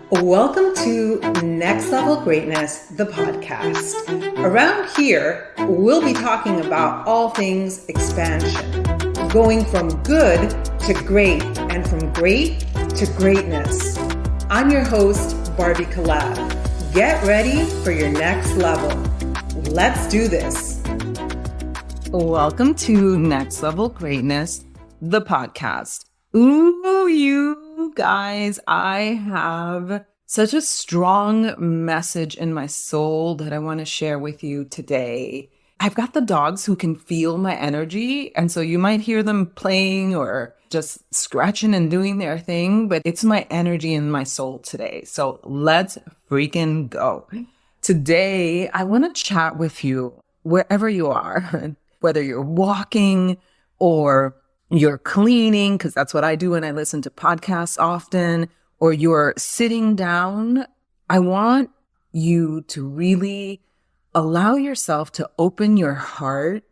Welcome to Next Level Greatness, the podcast. Around here, we'll be talking about all things expansion, going from good to great and from great to greatness. I'm your host, Barbie Collab. Get ready for your next level. Let's do this. Welcome to Next Level Greatness, the podcast. Ooh, you guys, I have such a strong message in my soul that I want to share with you today. I've got the dogs who can feel my energy, and so you might hear them playing or just scratching and doing their thing, but it's my energy in my soul today. So let's freaking go. Today, I want to chat with you wherever you are, whether you're walking or you're cleaning, because that's what I do when I listen to podcasts often, or you're sitting down. I want you to really allow yourself to open your heart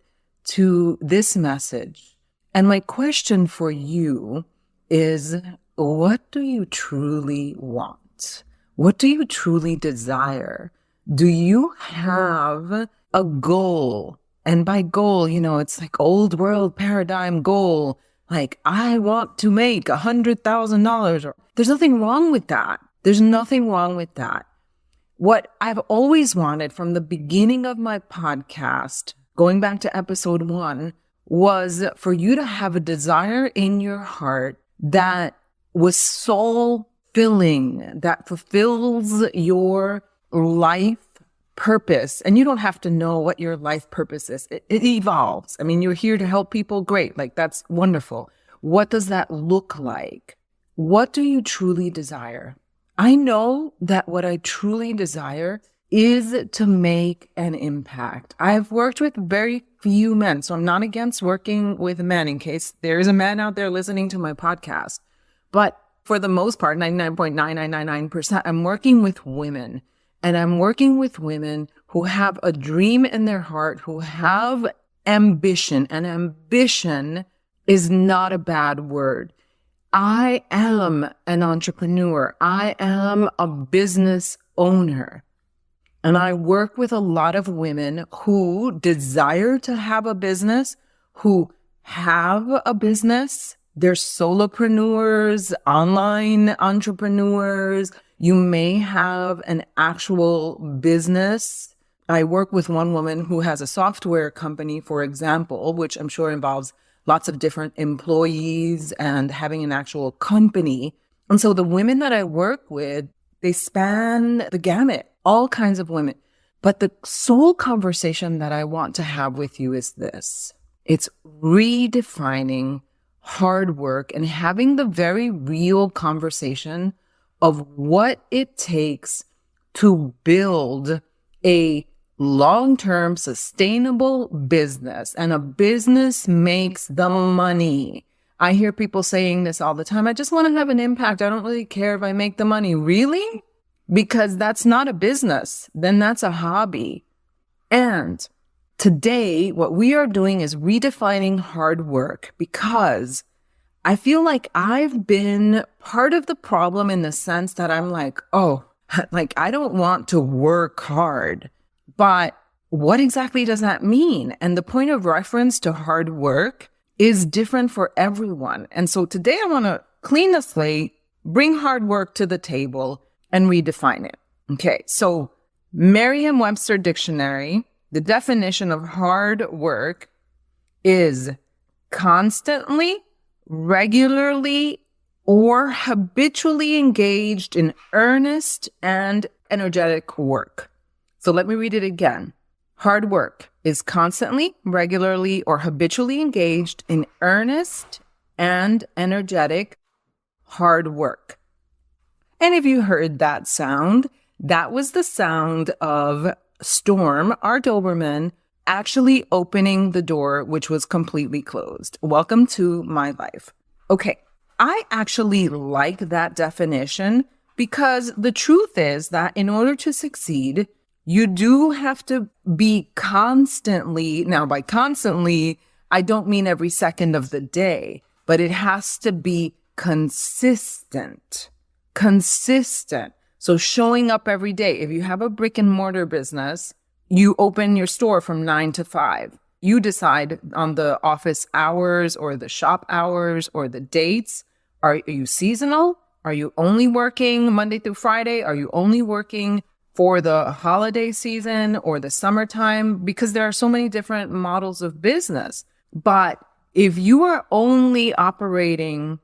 to this message. And my question for you is, what do you truly want? What do you truly desire? Do you have a goal? And by goal, it's like old world paradigm goal. Like, I want to make $100,000. There's nothing wrong with that. There's nothing wrong with that. What I've always wanted from the beginning of my podcast, going back to episode 1, was for you to have a desire in your heart that was soul filling, that fulfills your life purpose. And you don't have to know what your life purpose is. It evolves. I mean, you're here to help people. Great. Like, that's wonderful. What does that look like? What do you truly desire? I know that what I truly desire is to make an impact. I've worked with very few men, so I'm not against working with men in case there is a man out there listening to my podcast. But for the most part, 99.9999%, I'm working with women. And I'm working with women who have a dream in their heart, who have ambition. And ambition is not a bad word. I am an entrepreneur. I am a business owner. And I work with a lot of women who desire to have a business, who have a business. They're solopreneurs, online entrepreneurs. You may have an actual business. I work with one woman who has a software company, for example, which I'm sure involves lots of different employees and having an actual company. And so the women that I work with, they span the gamut, all kinds of women. But the sole conversation that I want to have with you is this. It's redefining hard work and having the very real conversation of what it takes to build a long-term sustainable business. And a business makes the money. I hear people saying this all the time. I just want to have an impact. I don't really care if I make the money. Really? Because that's not a business. Then that's a hobby. And today, what we are doing is redefining hard work, because I feel like I've been part of the problem in the sense that I'm like, I don't want to work hard. But what exactly does that mean? And the point of reference to hard work is different for everyone. And so today I want to clean the slate, bring hard work to the table, and redefine it. Okay, so Merriam-Webster Dictionary, the definition of hard work is constantly, regularly, or habitually engaged in earnest and energetic work. So let me read it again. Hard work is constantly, regularly, or habitually engaged in earnest and energetic hard work. And if you heard that sound, that was the sound of Storm, our Doberman, actually opening the door, which was completely closed. Welcome to my life. Okay, I actually like that definition because the truth is that in order to succeed, you do have to be constantly, now by constantly, I don't mean every second of the day, but it has to be consistent. So showing up every day. If you have a brick and mortar business, you open your store from 9 to 5. You decide on the office hours or the shop hours or the dates. Are you seasonal? Are you only working Monday through Friday? Are you only working for the holiday season or the summertime? Because there are so many different models of business. But if you are only operating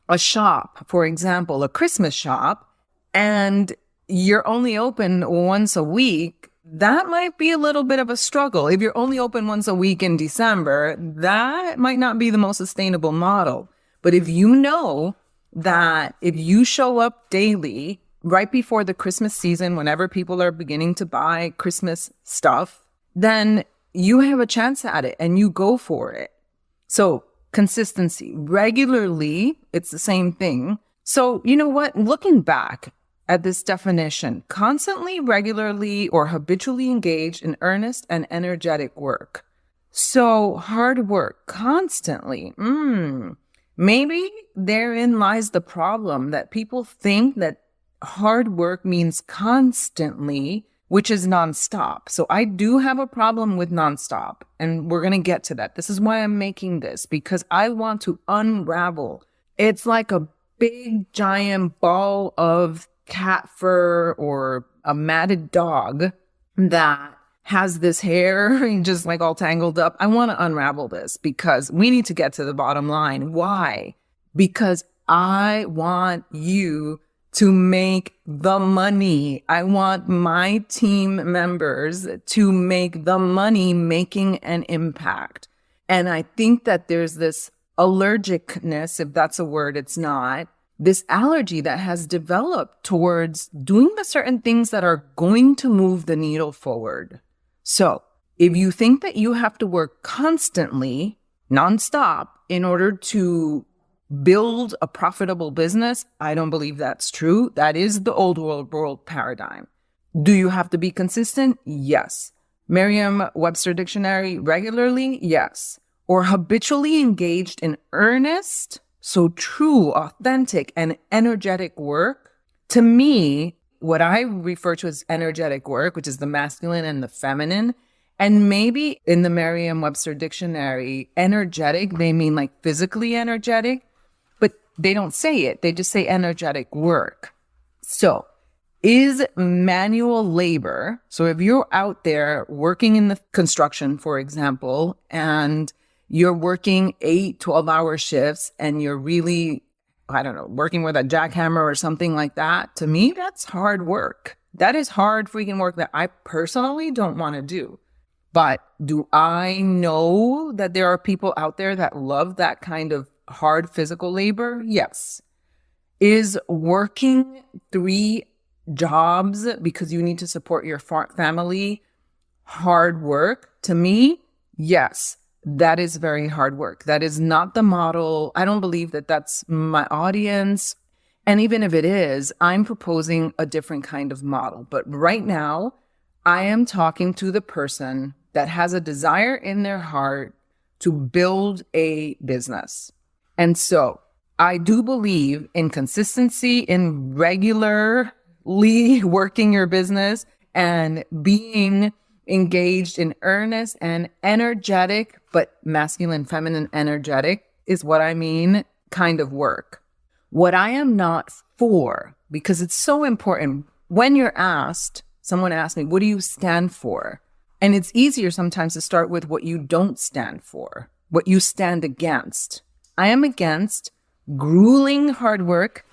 a shop, for example, a Christmas shop, and you're only open once a week, that might be a little bit of a struggle. If you're only open once a week in December, that might not be the most sustainable model. But if you know that if you show up daily, right before the Christmas season, whenever people are beginning to buy Christmas stuff, then you have a chance at it and you go for it. So consistency, regularly, it's the same thing. So you know what? Looking back at this definition, constantly, regularly, or habitually engaged in earnest and energetic work. So hard work, constantly. Maybe therein lies the problem that people think that hard work means constantly, which is nonstop. So I do have a problem with nonstop, and we're going to get to that. This is why I'm making this, because I want to unravel. It's like a big giant ball of cat fur or a matted dog that has this hair just like all tangled up. I want to unravel this because we need to get to the bottom line. Why? Because I want you to make the money. I want my team members to make the money making an impact. And I think that there's this allergicness, if that's a word, it's not, this allergy that has developed towards doing the certain things that are going to move the needle forward. So if you think that you have to work constantly, nonstop, in order to build a profitable business, I don't believe that's true. That is the old world paradigm. Do you have to be consistent? Yes. Merriam-Webster dictionary, regularly? Yes. Or habitually engaged in earnest, so true, authentic, and energetic work. To me, what I refer to as energetic work, which is the masculine and the feminine, and maybe in the Merriam-Webster dictionary, energetic, they mean like physically energetic, but they don't say it. They just say energetic work. So is manual labor. So if you're out there working in the construction, for example, and you're working 8, 12-hour shifts and you're really, I don't know, working with a jackhammer or something like that, to me, that's hard work. That is hard freaking work that I personally don't want to do. But do I know that there are people out there that love that kind of hard physical labor? Yes. Is working 3 jobs because you need to support your family hard work? To me, yes. That is very hard work. That is not the model. I don't believe that that's my audience. And even if it is, I'm proposing a different kind of model. But right now, I am talking to the person that has a desire in their heart to build a business. And so I do believe in consistency, in regularly working your business and being engaged in earnest and energetic, but masculine, feminine, energetic is what I mean, kind of work. What I am not for, because it's so important, when you're asked, someone asked me, what do you stand for? And it's easier sometimes to start with what you don't stand for, what you stand against. I am against grueling hard work.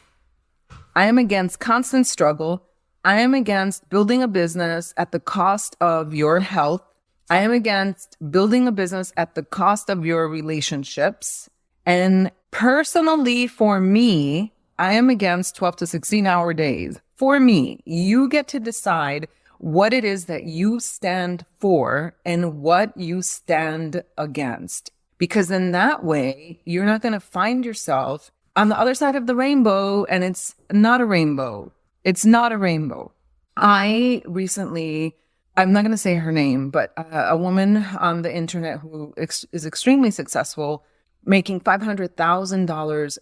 I am against constant struggle. I am against building a business at the cost of your health. I am against building a business at the cost of your relationships. And personally, for me, I am against 12 to 16-hour days. For me, you get to decide what it is that you stand for and what you stand against. Because in that way, you're not going to find yourself on the other side of the rainbow and it's not a rainbow. It's not a rainbow. I recently, I'm not going to say her name, but a woman on the internet who is extremely successful, making $500,000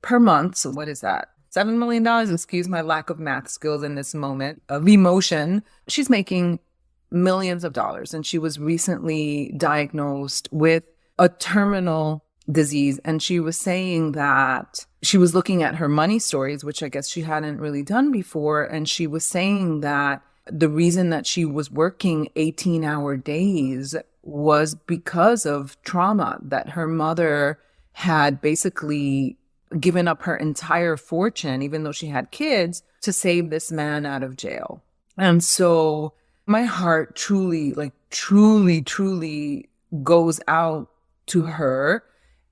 per month. So what is that? $7 million, excuse my lack of math skills in this moment of emotion. She's making millions of dollars. And she was recently diagnosed with a terminal disease. And she was saying that she was looking at her money stories, which I guess she hadn't really done before. And she was saying that the reason that she was working 18-hour days was because of trauma, that her mother had basically given up her entire fortune, even though she had kids, to save this man out of jail. And so my heart truly goes out to her.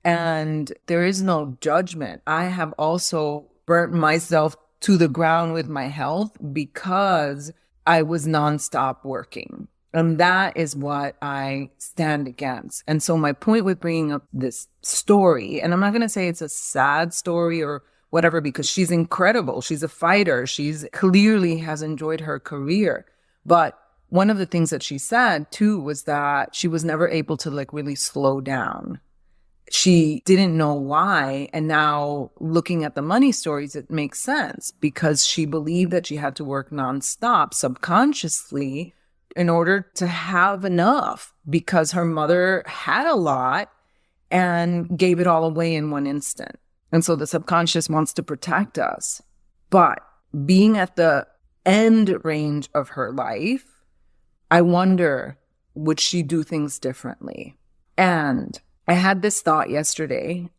And there is no judgment. I have also burnt myself to the ground with my health because I was nonstop working. And that is what I stand against. And so my point with bringing up this story, and I'm not going to say it's a sad story or whatever, because she's incredible. She's a fighter. She's clearly has enjoyed her career. But one of the things that she said too was that she was never able to like really slow down. She didn't know why. And now looking at the money stories, it makes sense because she believed that she had to work nonstop subconsciously in order to have enough, because her mother had a lot and gave it all away in one instant. And so the subconscious wants to protect us. But being at the end range of her life, I wonder, would she do things differently? And I had this thought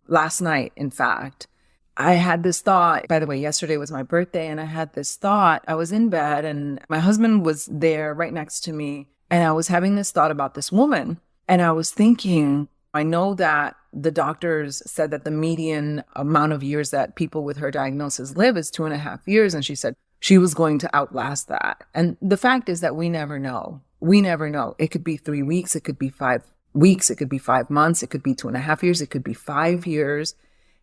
last night, in fact. I had this thought, by the way, yesterday was my birthday, and I had this thought. I was in bed and my husband was there right next to me. And I was having this thought about this woman. And I was thinking, I know that the doctors said that the median amount of years that people with her diagnosis live is 2.5 years. And she said she was going to outlast that. And the fact is that we never know. We never know. It could be 3 weeks. It could be 5 weeks. It could be 5 months. It could be 2.5 years. It could be 5 years.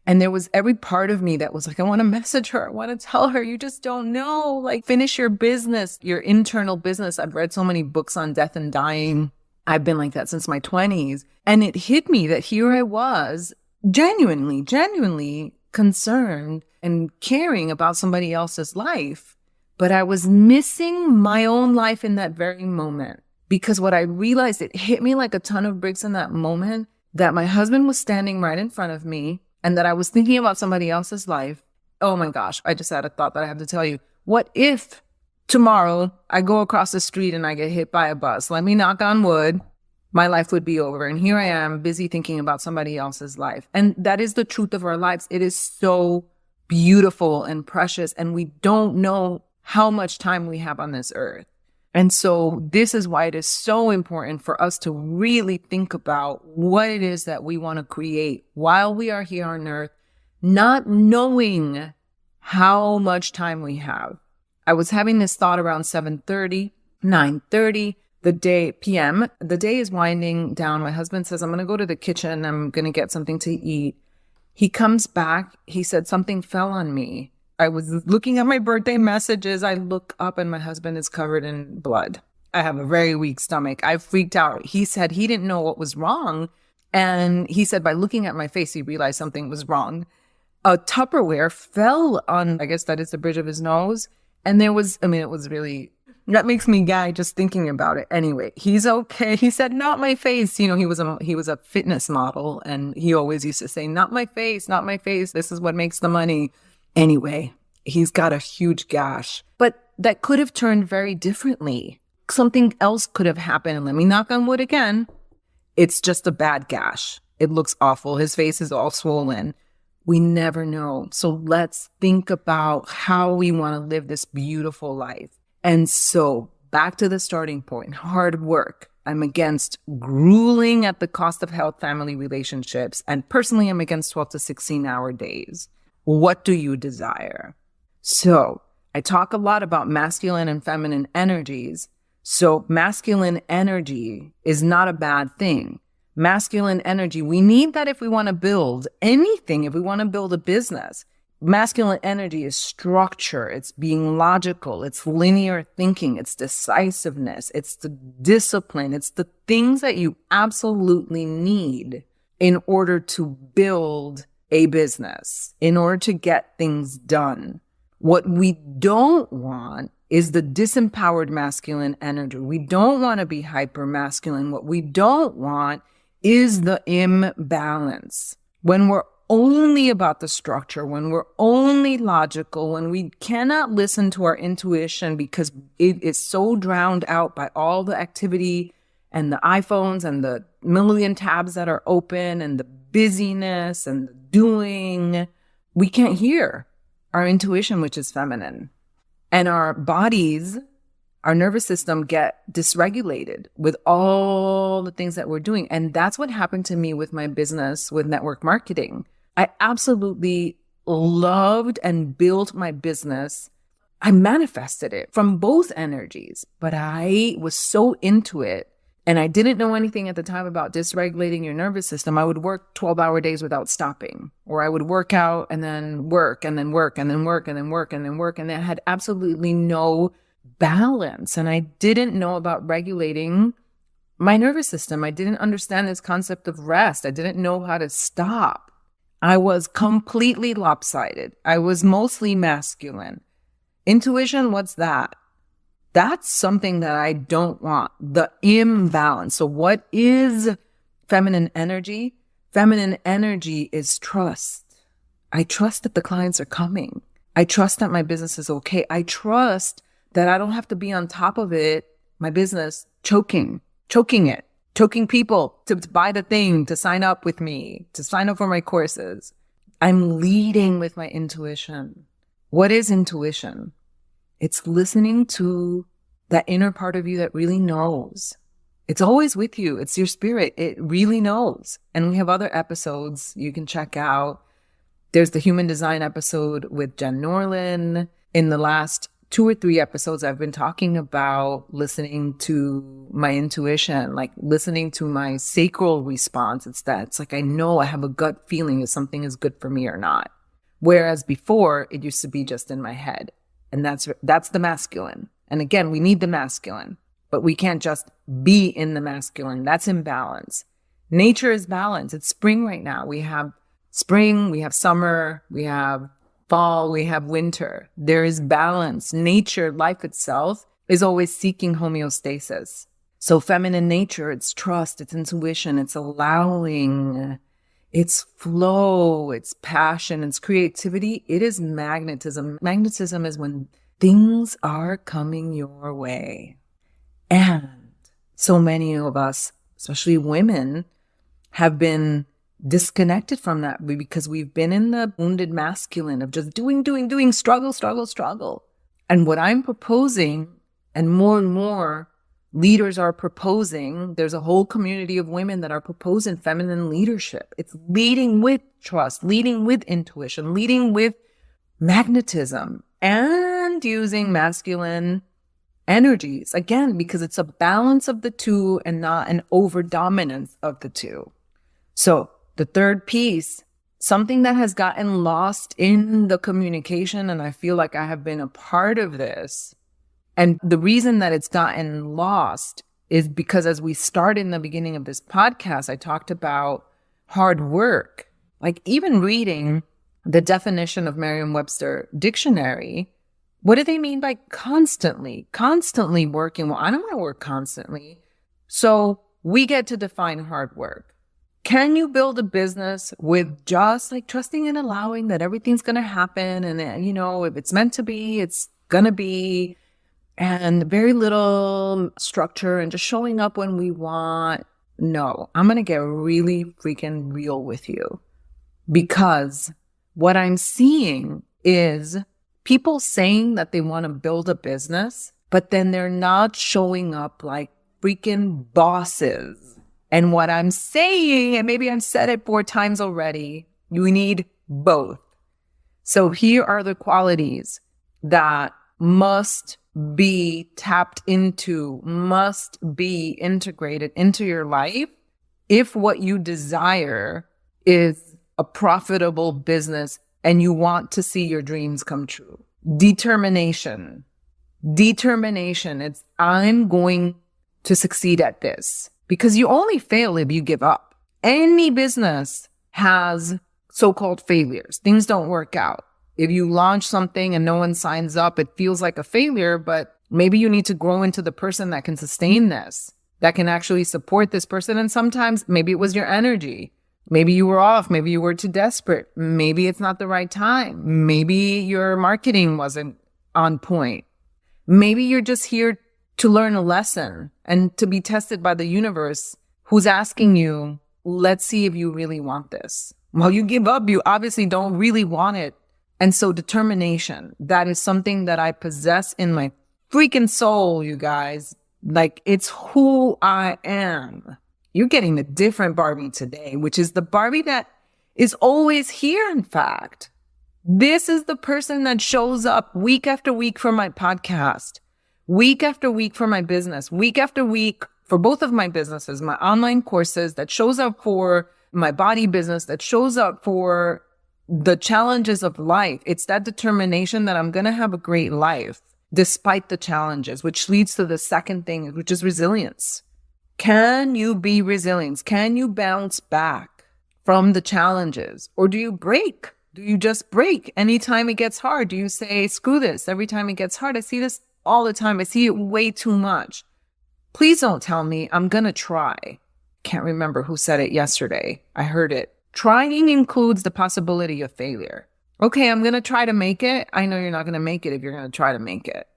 And there was every part of me that was like, I want to message her. I want to tell her, you just don't know. Like, finish your business, your internal business. I've read so many books on death and dying. I've been like that since my 20s. And it hit me that here I was genuinely concerned and caring about somebody else's life. But I was missing my own life in that very moment. Because what I realized, it hit me like a ton of bricks in that moment, that my husband was standing right in front of me and that I was thinking about somebody else's life. Oh my gosh, I just had a thought that I have to tell you. What if tomorrow I go across the street and I get hit by a bus? Let me knock on wood. My life would be over. And here I am busy thinking about somebody else's life. And that is the truth of our lives. It is so beautiful and precious. And we don't know how much time we have on this earth. And so this is why it is so important for us to really think about what it is that we want to create while we are here on earth, not knowing how much time we have. I was having this thought around 7:30, 9:30, p.m. The day is winding down. My husband says, I'm going to go to the kitchen. I'm going to get something to eat. He comes back. He said, something fell on me. I was looking at my birthday messages. I look up and my husband is covered in blood. I have a very weak stomach. I freaked out. He said he didn't know what was wrong. And he said by looking at my face, he realized something was wrong. A Tupperware fell on, I guess that is the bridge of his nose. And it was really, that makes me gag just thinking about it. Anyway, he's okay. He said, not my face. You know, he was a fitness model. And he always used to say, not my face, not my face. This is what makes the money. Anyway, he's got a huge gash, but that could have turned very differently. Something else could have happened. And let me knock on wood again. It's just a bad gash. It looks awful. His face is all swollen. We never know. So let's think about how we want to live this beautiful life. And so back to the starting point, hard work. I'm against grueling at the cost of health, family relationships. And personally, I'm against 12 to 16-hour days. What do you desire? So I talk a lot about masculine and feminine energies. So masculine energy is not a bad thing. Masculine energy, we need that if we want to build anything, if we want to build a business. Masculine energy is structure. It's being logical. It's linear thinking. It's decisiveness. It's the discipline. It's the things that you absolutely need in order to build a business, in order to get things done. What we don't want is the disempowered masculine energy. We don't want to be hyper masculine. What we don't want is the imbalance. When we're only about the structure, when we're only logical, when we cannot listen to our intuition because it is so drowned out by all the activity and the iPhones and the million tabs that are open and the busyness and the doing, we can't hear our intuition, which is feminine. And our bodies, our nervous system get dysregulated with all the things that we're doing. And that's what happened to me with my business with network marketing. I absolutely loved and built my business. I manifested it from both energies, but I was so into it. And I didn't know anything at the time about dysregulating your nervous system. I would work 12-hour days without stopping, or I would work out and then work and then work and then work and then work and then work. And I had absolutely no balance. And I didn't know about regulating my nervous system. I didn't understand this concept of rest. I didn't know how to stop. I was completely lopsided. I was mostly masculine. Intuition, what's that? That's something that I don't want, the imbalance. So what is feminine energy? Feminine energy is trust. I trust that the clients are coming. I trust that my business is okay. I trust that I don't have to be on top of it, my business, choking people to buy the thing, to sign up with me, to sign up for my courses. I'm leading with my intuition. What is intuition? It's listening to that inner part of you that really knows. It's always with you. It's your spirit. It really knows. And we have other episodes you can check out. There's the human design episode with Jen Norlin. In the last 2 or 3 episodes, I've been talking about listening to my intuition, like listening to my sacral response. It's like I know I have a gut feeling if something is good for me or not. Whereas before, it used to be just in my head. And that's the masculine. And again, we need the masculine, but we can't just be in the masculine. That's imbalance. Nature is balance. It's spring right now. We have spring, we have summer, we have fall, we have winter. There is balance. Nature, life itself, is always seeking homeostasis. So feminine nature, it's trust, it's intuition, it's allowing, it's flow, it's passion, it's creativity. It is magnetism. Magnetism is when things are coming your way. And so many of us, especially women, have been disconnected from that because we've been in the wounded masculine of just doing, struggle. And what I'm proposing, and more leaders are proposing, there's a whole community of women that are proposing feminine leadership. It's leading with trust, leading with intuition, leading with magnetism, and using masculine energies. Again, because it's a balance of the two and not an overdominance of the two. So the third piece, something that has gotten lost in the communication, and I feel like I have been a part of this. And the reason that it's gotten lost is because as we start in the beginning of this podcast, I talked about hard work. Like even reading the definition of Merriam-Webster dictionary, what do they mean by constantly working? Well, I don't want to work constantly. So we get to define hard work. Can you build a business with just like trusting and allowing that everything's going to happen? And, if it's meant to be, it's going to be, and very little structure and just showing up when we want? No, I'm going to get really freaking real with you, because what I'm seeing is people saying that they want to build a business, but then they're not showing up like freaking bosses. And what I'm saying, and maybe I've said it 4 times already, you need both. So here are the qualities that must be tapped into, must be integrated into your life if what you desire is a profitable business and you want to see your dreams come true. Determination. It's I'm going to succeed at this, because you only fail if you give up. Any business has so-called failures. Things don't work out. If you launch something and no one signs up, it feels like a failure, but maybe you need to grow into the person that can sustain this, that can actually support this person. And sometimes maybe it was your energy. Maybe you were off. Maybe you were too desperate. Maybe it's not the right time. Maybe your marketing wasn't on point. Maybe you're just here to learn a lesson and to be tested by the universe, who's asking you, let's see if you really want this. Well, you give up, you obviously don't really want it. And so determination, that is something that I possess in my freaking soul, you guys. Like, it's who I am. You're getting a different Barbie today, which is the Barbie that is always here, in fact. This is the person that shows up week after week for my podcast, week after week for my business, week after week for both of my businesses, my online courses, that shows up for my body business, that shows up for the challenges of life. It's that determination that I'm going to have a great life despite the challenges, which leads to the second thing, which is resilience. Can you be resilient? Can you bounce back from the challenges? Or do you break? Do you just break anytime it gets hard? Do you say, screw this every time it gets hard? I see this all the time. I see it way too much. Please don't tell me I'm going to try. Can't remember who said it yesterday. I heard it. Trying includes the possibility of failure. Okay, I'm going to try to make it. I know you're not going to make it if you're going to try to make it.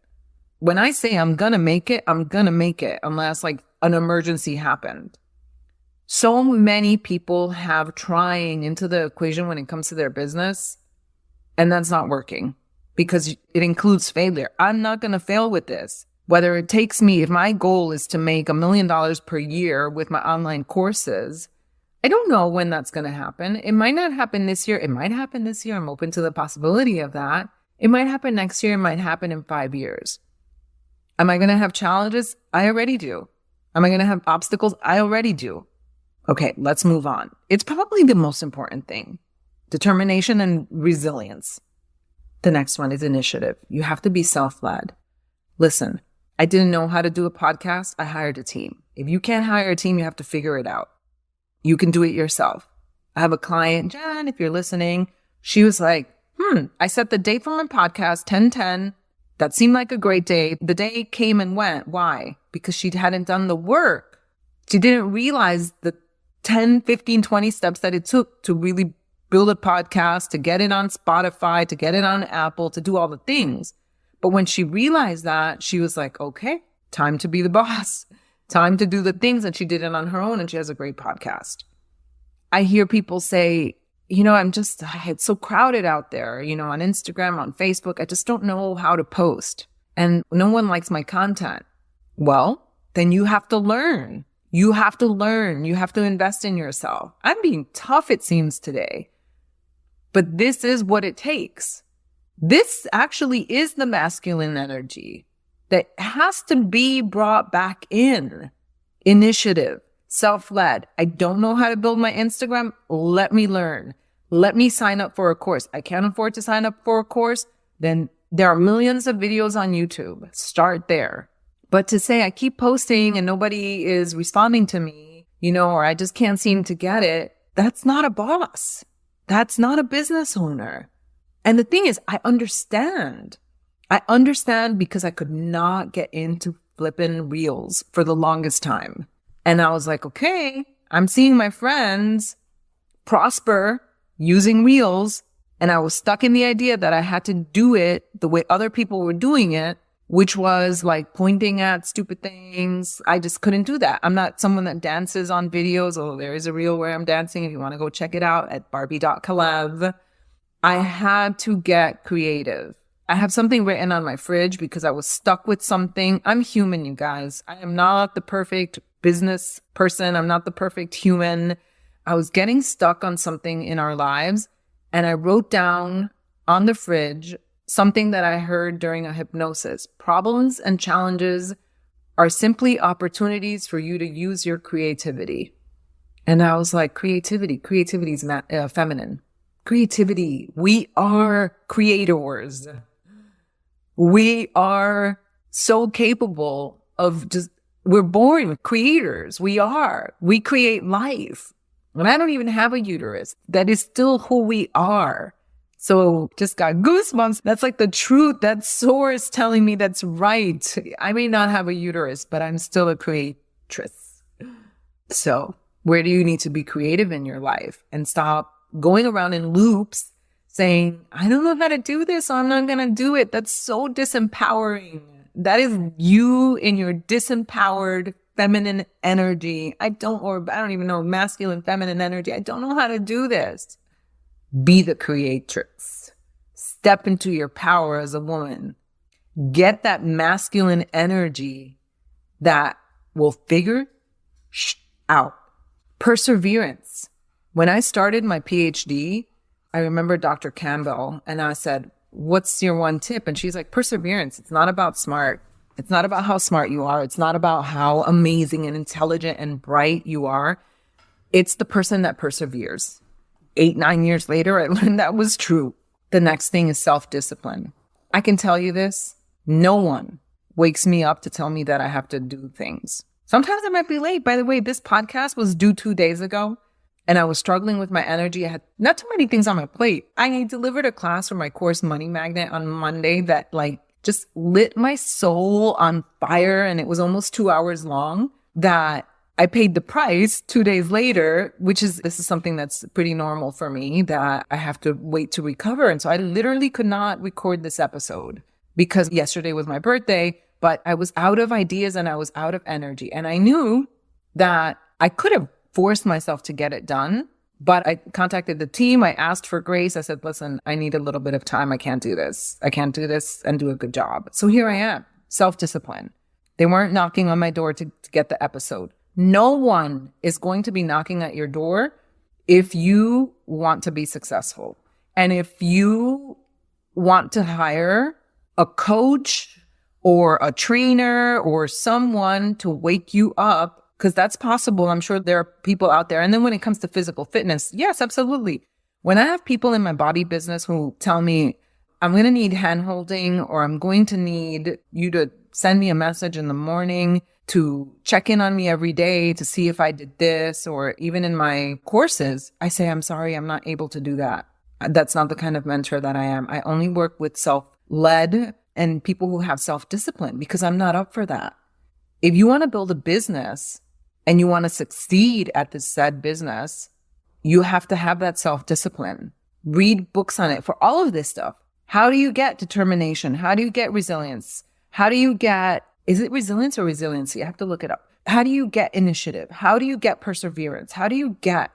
When I say I'm going to make it, I'm going to make it unless like an emergency happened. So many people have trying into the equation when it comes to their business, and that's not working because it includes failure. I'm not going to fail with this. Whether it takes me, if my goal is to make $1 million per year with my online courses, I don't know when that's going to happen. It might not happen this year. It might happen this year. I'm open to the possibility of that. It might happen next year. It might happen in 5 years. Am I going to have challenges? I already do. Am I going to have obstacles? I already do. Okay, let's move on. It's probably the most important thing. Determination and resilience. The next one is initiative. You have to be self-led. Listen, I didn't know how to do a podcast. I hired a team. If you can't hire a team, you have to figure it out. You can do it yourself. I have a client, Jen, if you're listening, she was like, I set the date for my podcast, 10/10. That seemed like a great day. The day came and went. Why? Because she hadn't done the work. She didn't realize the 10, 15, 20 steps that it took to really build a podcast, to get it on Spotify, to get it on Apple, to do all the things. But when she realized that, she was like, okay, time to be the boss, time to do the things. And she did it on her own, and she has a great podcast. I hear people say, it's so crowded out there, on Instagram, on Facebook. I just don't know how to post and no one likes my content. Well, then you have to learn. You have to learn. You have to invest in yourself. I'm being tough, it seems, today, but this is what it takes. This actually is the masculine energy that has to be brought back in. Initiative, self-led. I don't know how to build my Instagram. Let me learn. Let me sign up for a course. I can't afford to sign up for a course. Then there are millions of videos on YouTube. Start there. But to say I keep posting and nobody is responding to me, or I just can't seem to get it, that's not a boss. That's not a business owner. And the thing is, I understand. I understand because I could not get into flipping reels for the longest time. And I was like, okay, I'm seeing my friends prosper using reels. And I was stuck in the idea that I had to do it the way other people were doing it, which was like pointing at stupid things. I just couldn't do that. I'm not someone that dances on videos. Oh, there is a reel where I'm dancing. If you want to go check it out at barbie.collab. I had to get creative. I have something written on my fridge because I was stuck with something. I'm human, you guys. I am not the perfect business person. I'm not the perfect human. I was getting stuck on something in our lives, and I wrote down on the fridge something that I heard during a hypnosis. Problems and challenges are simply opportunities for you to use your creativity. And I was like, creativity is feminine. Creativity. We are creators. We are so capable of we're born creators. We create life. And I don't even have a uterus. That is still who we are. So just got goosebumps. That's like the truth. That source telling me that's right. I may not have a uterus, but I'm still a creatress. So where do you need to be creative in your life and stop going around in loops saying, I don't know how to do this, so I'm not going to do it. That's so disempowering. That is you in your disempowered feminine energy. I don't even know, masculine, feminine energy. I don't know how to do this. Be the creatrix. Step into your power as a woman. Get that masculine energy that will figure out. Perseverance. When I started my PhD, I remember Dr. Campbell, and I said, what's your one tip? And she's like, perseverance. It's not about smart. It's not about how smart you are. It's not about how amazing and intelligent and bright you are. It's the person that perseveres. 8-9 years later, I learned that was true. The next thing is self-discipline. I can tell you this. No one wakes me up to tell me that I have to do things. Sometimes I might be late. By the way, this podcast was due 2 days ago. And I was struggling with my energy. I had not too many things on my plate. I delivered a class for my course Money Magnet on Monday that just lit my soul on fire. And it was almost 2 hours long that I paid the price 2 days later, this is something that's pretty normal for me, that I have to wait to recover. And so I literally could not record this episode because yesterday was my birthday, but I was out of ideas and I was out of energy. And I knew that I could have forced myself to get it done. But I contacted the team. I asked for grace. I said, listen, I need a little bit of time. I can't do this. I can't do this and do a good job. So here I am, self-discipline. They weren't knocking on my door to get the episode. No one is going to be knocking at your door if you want to be successful. And if you want to hire a coach or a trainer or someone to wake you up, because that's possible. I'm sure there are people out there. And then when it comes to physical fitness, yes, absolutely. When I have people in my body business who tell me, I'm going to need hand holding, or I'm going to need you to send me a message in the morning to check in on me every day to see if I did this, or even in my courses, I say, I'm sorry, I'm not able to do that. That's not the kind of mentor that I am. I only work with self-led and people who have self-discipline because I'm not up for that. If you want to build a business and you want to succeed at this said business, you have to have that self-discipline. Read books on it for all of this stuff. How do you get determination? How do you get resilience? How do you get, is it resilience or resiliency? I have to look it up. How do you get initiative? How do you get perseverance? How do you get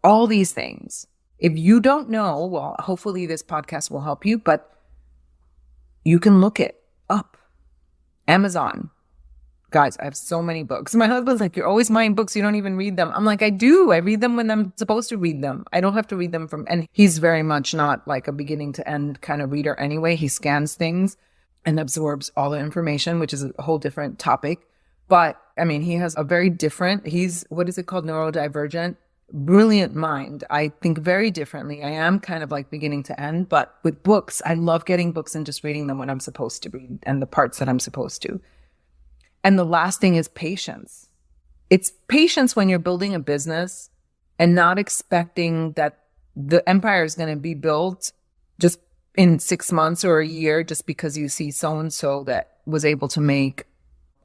all these things? If you don't know, well, hopefully this podcast will help you, but you can look it up. Amazon. Guys, I have so many books. My husband's like, you're always buying books. You don't even read them. I'm like, I do. I read them when I'm supposed to read them. I don't have to read them and he's very much not like a beginning to end kind of reader anyway. He scans things and absorbs all the information, which is a whole different topic. But I mean, he has a very different, what is it called? Neurodivergent, brilliant mind. I think very differently. I am kind of like beginning to end, but with books, I love getting books and just reading them when I'm supposed to read and the parts that I'm supposed to. And the last thing is patience. It's patience when you're building a business and not expecting that the empire is going to be built just in 6 months or a year just because you see so-and-so that was able to make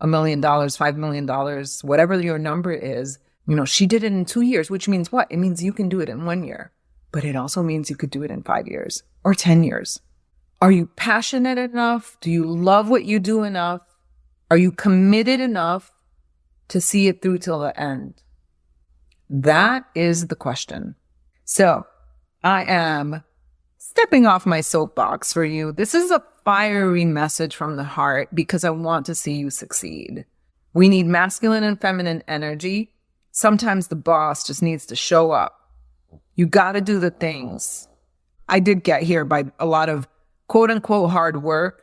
$1 million, $5 million, whatever your number is. You know, she did it in 2 years, which means what? It means you can do it in 1 year, but it also means you could do it in 5 years or 10 years. Are you passionate enough? Do you love what you do enough? Are you committed enough to see it through till the end? That is the question. So I am stepping off my soapbox for you. This is a fiery message from the heart because I want to see you succeed. We need masculine and feminine energy. Sometimes the boss just needs to show up. You got to do the things. I did get here by a lot of quote unquote hard work.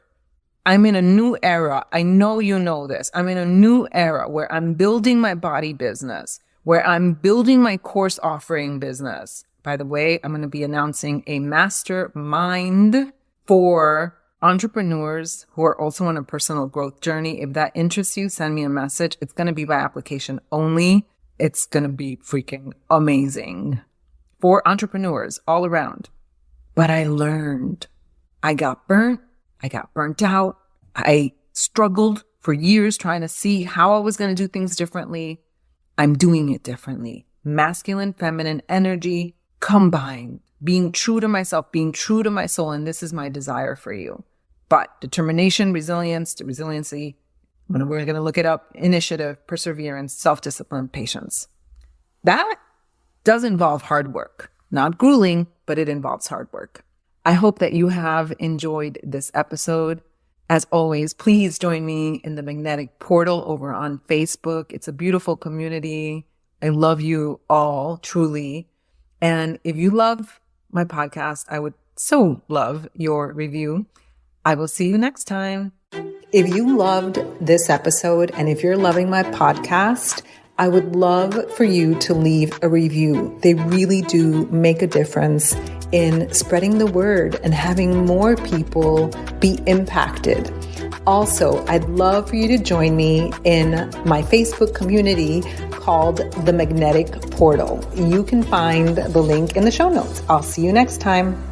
I'm in a new era. I know you know this. I'm in a new era where I'm building my body business, where I'm building my course offering business. By the way, I'm going to be announcing a mastermind for entrepreneurs who are also on a personal growth journey. If that interests you, send me a message. It's going to be by application only. It's going to be freaking amazing for entrepreneurs all around. But I learned. I got burnt out. I struggled for years trying to see how I was going to do things differently. I'm doing it differently. Masculine, feminine energy combined, being true to myself, being true to my soul. And this is my desire for you. But determination, resiliency, when we're going to look it up, initiative, perseverance, self-discipline, patience. That does involve hard work. Not grueling, but it involves hard work. I hope that you have enjoyed this episode. As always, please join me in the Magnetic Portal over on Facebook. It's a beautiful community. I love you all, truly. And if you love my podcast, I would so love your review. I will see you next time. If you loved this episode and if you're loving my podcast, I would love for you to leave a review. They really do make a difference in spreading the word and having more people be impacted. Also, I'd love for you to join me in my Facebook community called The Magnetic Portal. You can find the link in the show notes. I'll see you next time.